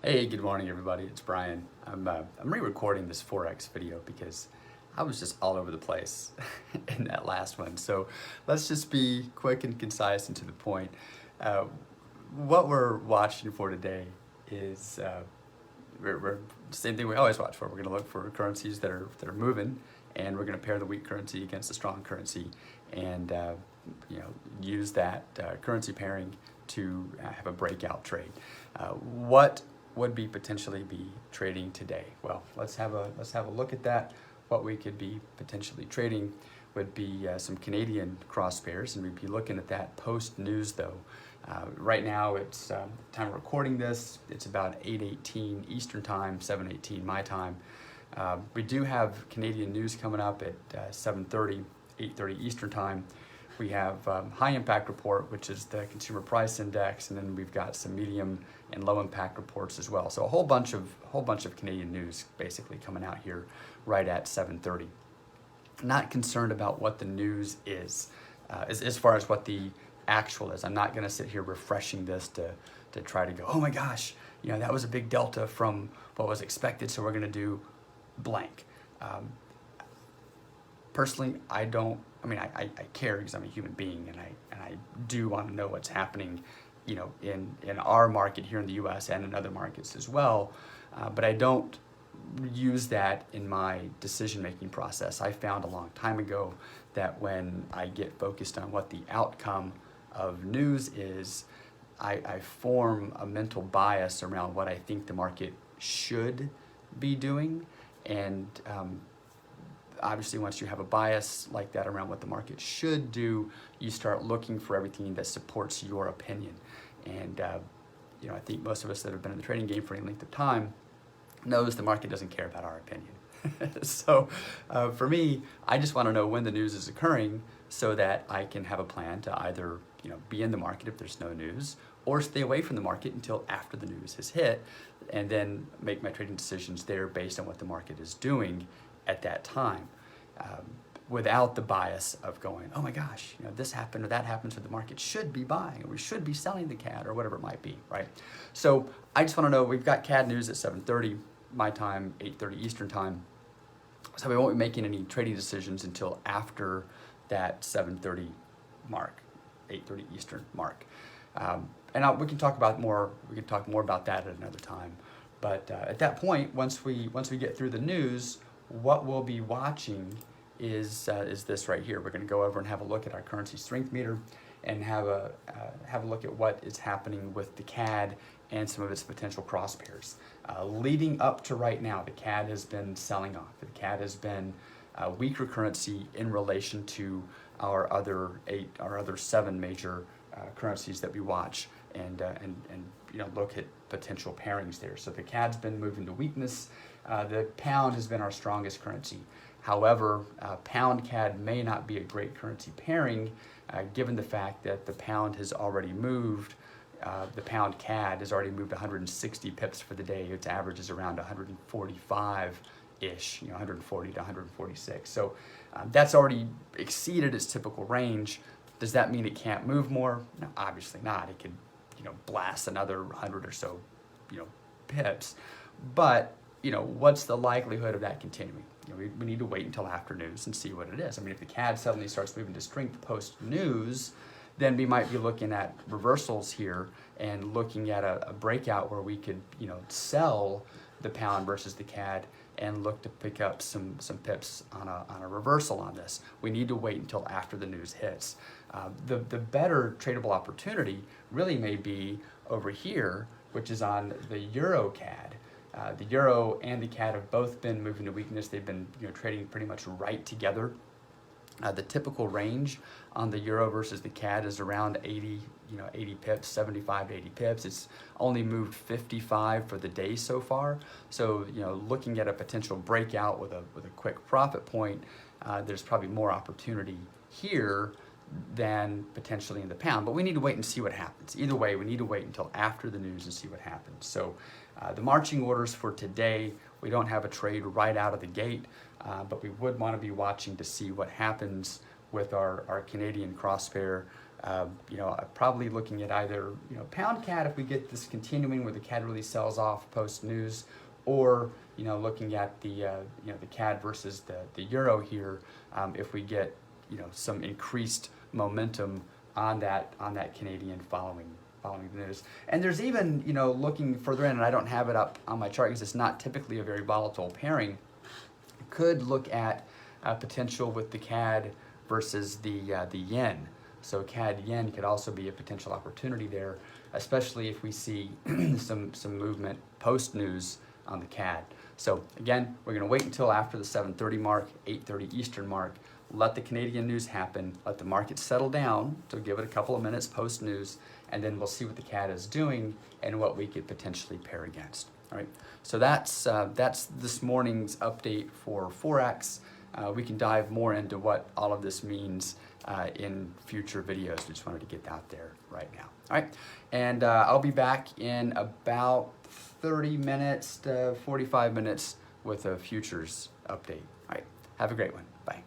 Hey, good morning everybody, it's Brian. I'm re-recording this Forex video because I was just all over the place in that last one. So let's just be quick and concise and to the point. What we're watching for today is we're same thing we always watch for. We're going to look for currencies that are moving, and we're going to pair the weak currency against the strong currency, and use that currency pairing to have a breakout trade. What would potentially be trading today? Well, let's have a look at that. What we could be potentially trading would be some Canadian cross pairs, and we'd be looking at that post news though. Right now it's time of recording this, it's about 8:18 Eastern time, 7:18 my time. We do have Canadian news coming up at 7:30, 8:30 Eastern time. We have high impact report, which is the consumer price index, and then we've got some medium and low impact reports as well. So a whole bunch of Canadian news basically coming out here right at 7:30. Not concerned about what the news is, as far as what the actual is. I'm not going to sit here refreshing this to try to go, oh my gosh, that was a big delta from what was expected, so we're going to do blank. Personally, I care because I'm a human being, and I do want to know what's happening, in our market here in the U.S. and in other markets as well. But I don't use that in my decision-making process. I found a long time ago that when I get focused on what the outcome of news is, I form a mental bias around what I think the market should be doing, and obviously, once you have a bias like that around what the market should do, you start looking for everything that supports your opinion. And I think most of us that have been in the trading game for any length of time knows the market doesn't care about our opinion. So for me, I just want to know when the news is occurring so that I can have a plan to either be in the market if there's no news, or stay away from the market until after the news has hit, and then make my trading decisions there based on what the market is doing at that time, without the bias of going, oh my gosh, this happened or that happened, so the market should be buying, or we should be selling the CAD, or whatever it might be, right? So I just want to know, we've got CAD news at 7:30 my time, 8:30 Eastern time, so we won't be making any trading decisions until after that 7:30 mark, 8:30 Eastern mark. We can talk more about that at another time. But at that point, once we get through the news, what we'll be watching is this right here. We're going to go over and have a look at our currency strength meter, and have a look at what is happening with the CAD and some of its potential cross pairs. Leading up to right now, the CAD has been selling off. The CAD has been a weaker currency in relation to our other 7 major currencies that we watch and look at potential pairings there. So the CAD's been moving to weakness. The pound has been our strongest currency. However, pound CAD may not be a great currency pairing, given the fact that the pound has already moved. The pound CAD has already moved 160 pips for the day. Its average is around 145-ish, 140 to 146. So that's already exceeded its typical range. Does that mean it can't move more? No, obviously not. It could, blast another 100 or so, pips. But what's the likelihood of that continuing? We need to wait until after news and see what it is. If the CAD suddenly starts moving to strength post news, then we might be looking at reversals here and looking at a breakout where we could, sell the pound versus the CAD and look to pick up some pips on a reversal on this. We need to wait until after the news hits. The better tradable opportunity really may be over here, which is on the Euro CAD. The Euro and the CAD have both been moving to weakness. They've been trading pretty much right together. The typical range on the Euro versus the CAD is around 80 pips, 75 to 80 pips. It's only moved 55 for the day so far. So, looking at a potential breakout with a quick profit point, there's probably more opportunity here than potentially in the pound. But we need to wait and see what happens. Either way, we need to wait until after the news and see what happens. So the marching orders for today, we don't have a trade right out of the gate, but we would want to be watching to see what happens with our Canadian cross pair You know, probably looking at either, you know, pound CAD if we get this continuing where the CAD really sells off post news, or, you know, looking at the, you know, the CAD versus the euro here, if we get, you know, some increased momentum on that Canadian following the news. And there's even, you know, looking further in, and I don't have it up on my chart because it's not typically a very volatile pairing, could look at potential with the CAD versus the yen. So CAD yen could also be a potential opportunity there, especially if we see some movement post news on the CAD. So again, we're going to wait until after the 7:30 mark, 8:30 Eastern mark. Let the Canadian news happen. Let the market settle down. So give it a couple of minutes post news, and then we'll see what the CAD is doing and what we could potentially pair against. All right. So that's this morning's update for Forex. We can dive more into what all of this means in future videos. We just wanted to get out there right now. All right, and I'll be back in about 30 minutes to 45 minutes with a futures update. All right, have a great one. Bye.